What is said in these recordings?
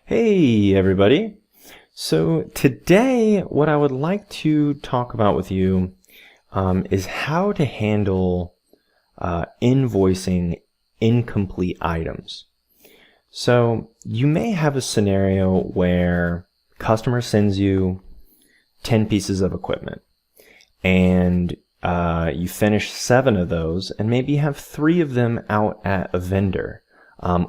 Hey everybody. So today what I would like to talk about with you is how to handle invoicing incomplete items. So you may have a scenario where customer sends you 10 pieces of equipment and you finish 7 of those and maybe you have 3 of them out at a vendor.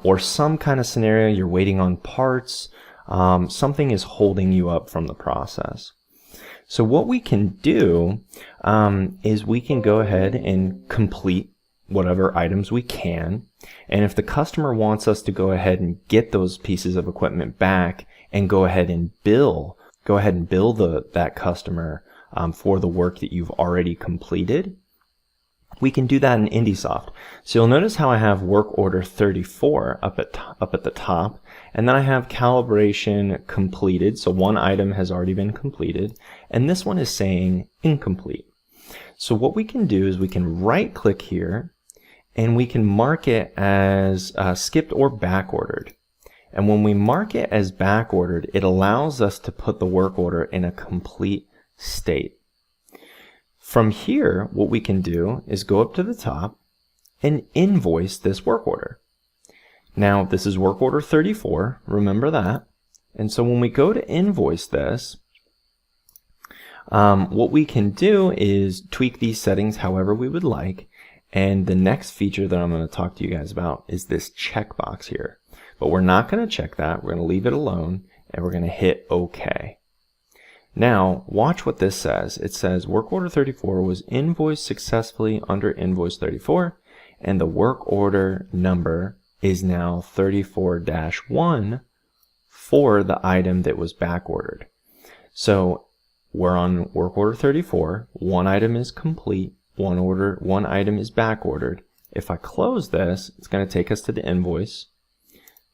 Or some kind of scenario, you're waiting on parts, something is holding you up from the process. So what we can do is we can go ahead and complete whatever items we can. And if the customer wants us to go ahead and get those pieces of equipment back and go ahead and bill that customer for the work that you've already completed, we can do that in IndySoft. So you'll notice how I have work order 34 up at the top, and then I have calibration completed. So one item has already been completed, and this one is saying incomplete. So what we can do is we can right click here and we can mark it as skipped or backordered. And when we mark it as backordered, it allows us to put the work order in a complete state. From here, what we can do is go up to the top and invoice this work order. Now, this is work order 34, remember that. And so when we go to invoice this, what we can do is tweak these settings however we would like. And the next feature that I'm going to talk to you guys about is this checkbox here. But we're not going to check that. We're going to leave it alone, and we're going to hit OK. Now, watch what this says. It says work order 34 was invoiced successfully under invoice 34, and the work order number is now 34-1 for the item that was backordered. So we're on work order 34. One item is complete. One item is backordered. If I close this, it's going to take us to the invoice.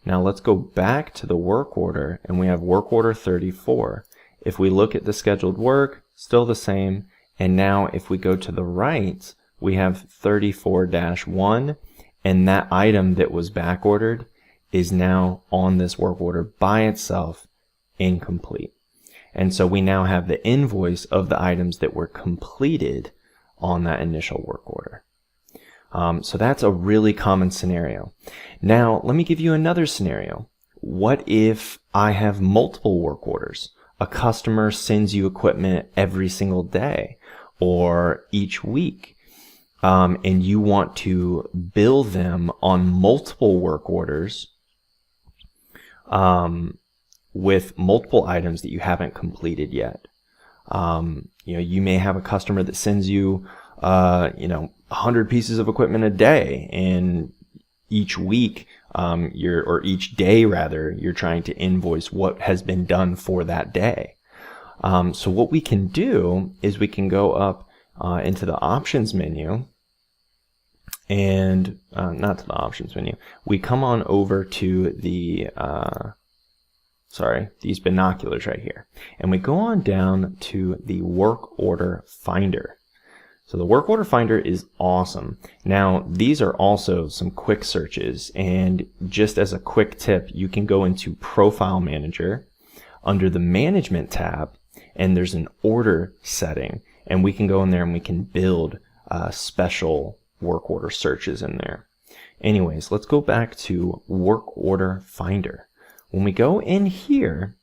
Now let's go back to the work order, and we have work order 34. If we look at the scheduled work, still the same. And now if we go to the right, we have 34-1, and that item that was backordered is now on this work order by itself, incomplete. And so we now have the invoice of the items that were completed on that initial work order. So that's a really common scenario. Now, let me give you another scenario. What if I have multiple work orders? A customer sends you equipment every single day or each week, and you want to bill them on multiple work orders with multiple items that you haven't completed yet. You may have a customer that sends you 100 pieces of equipment a day, and each week or each day rather, you're trying to invoice what has been done for that day. So what we can do is we can go up into the options menu, and not to the options menu. We come on over to the these binoculars right here, and we go on down to the work order finder. So the work order finder is awesome. Now, these are also some quick searches, and just as a quick tip, you can go into Profile Manager under the Management tab, and there's an order setting, and we can go in there and we can build special work order searches in there. Anyways, let's go back to Work Order Finder. When we go in here,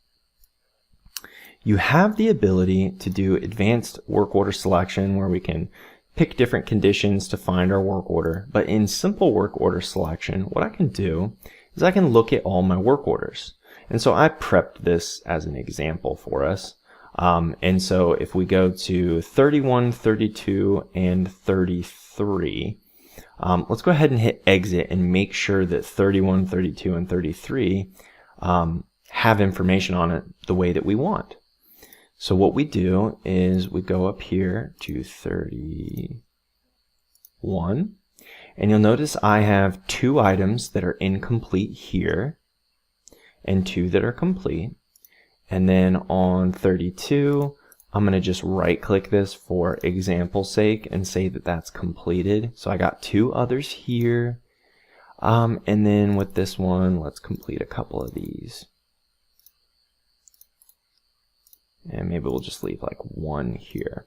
you have the ability to do advanced work order selection where we can pick different conditions to find our work order. But in simple work order selection, what I can do is I can look at all my work orders. And so I prepped this as an example for us. And so if we go to 31, 32, and 33, let's go ahead and hit exit and make sure that 31, 32, and 33 have information on it the way that we want. So what we do is we go up here to 31, and you'll notice I have 2 items that are incomplete here and 2 that are complete. And then on 32, I'm going to just right click this for example's sake and say that that's completed. So I got 2 others here. And then with this one, let's complete a couple of these. And maybe we'll just leave like 1 here.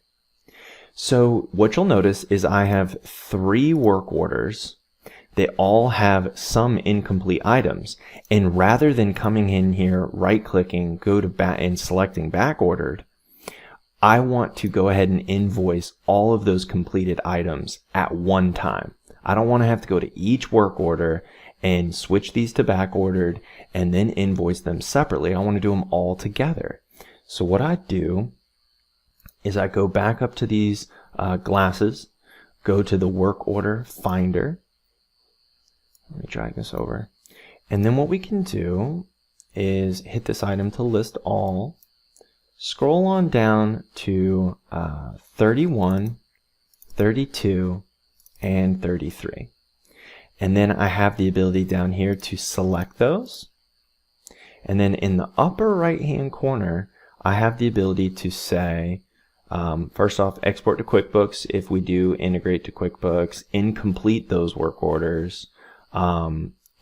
So what you'll notice is I have 3 work orders. They all have some incomplete items. And rather than coming in here, right-clicking, go to and selecting backordered, I want to go ahead and invoice all of those completed items at one time. I don't want to have to go to each work order and switch these to backordered and then invoice them separately. I want to do them all together. So what I do is I go back up to these glasses, go to the work order finder. Let me drag this over. And then what we can do is hit this item to list all. Scroll on down to 31, 32, and 33. And then I have the ability down here to select those. And then in the upper right hand corner, I have the ability to say, first off, export to QuickBooks if we do integrate to QuickBooks, incomplete those work orders,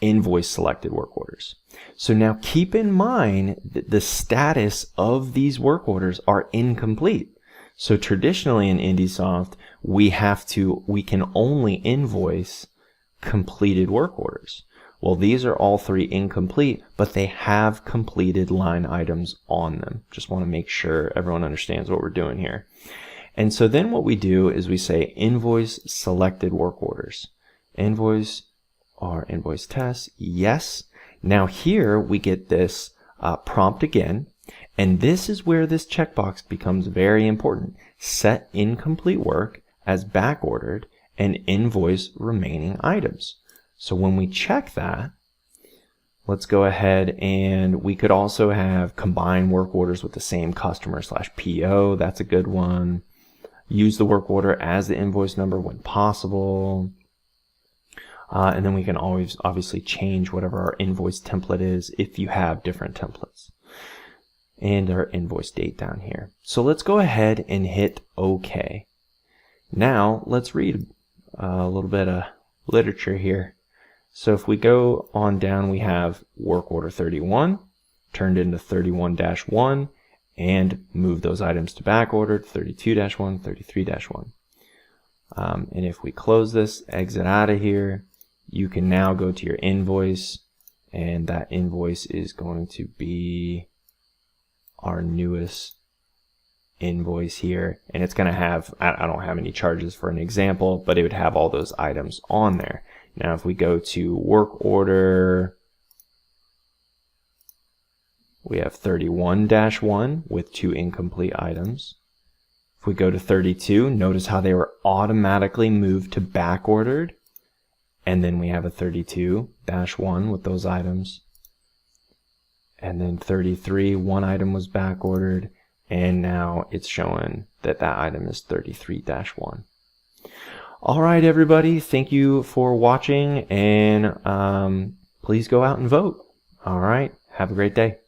invoice selected work orders. So now keep in mind that the status of these work orders are incomplete. So traditionally in IndySoft, we can only invoice completed work orders. Well, these are all 3 incomplete, but they have completed line items on them. Just want to make sure everyone understands what we're doing here. And so then what we do is we say invoice selected work orders. Invoice or invoice test, yes. Now here we get this prompt again, and this is where this checkbox becomes very important. Set incomplete work as backordered and invoice remaining items. So when we check that, let's go ahead and we could also have combine work orders with the same customer / PO. That's a good one. Use the work order as the invoice number when possible. And then we can always obviously change whatever our invoice template is if you have different templates. And our invoice date down here. So let's go ahead and hit OK. Now let's read a little bit of literature here. So if we go on down, we have work order 31 turned into 31-1 and move those items to backordered 32-1, 33-1. And if we close this, exit out of here, you can now go to your invoice, and that invoice is going to be our newest invoice here. And it's going to have, I don't have any charges for an example, but it would have all those items on there. Now, if we go to work order, we have 31-1 with 2 incomplete items. If we go to 32, notice how they were automatically moved to backordered. And then we have a 32-1 with those items. And then 33, 1 item was backordered. And now it's showing that that item is 33-1. All right, everybody. Thank you for watching. And please go out and vote. All right. Have a great day.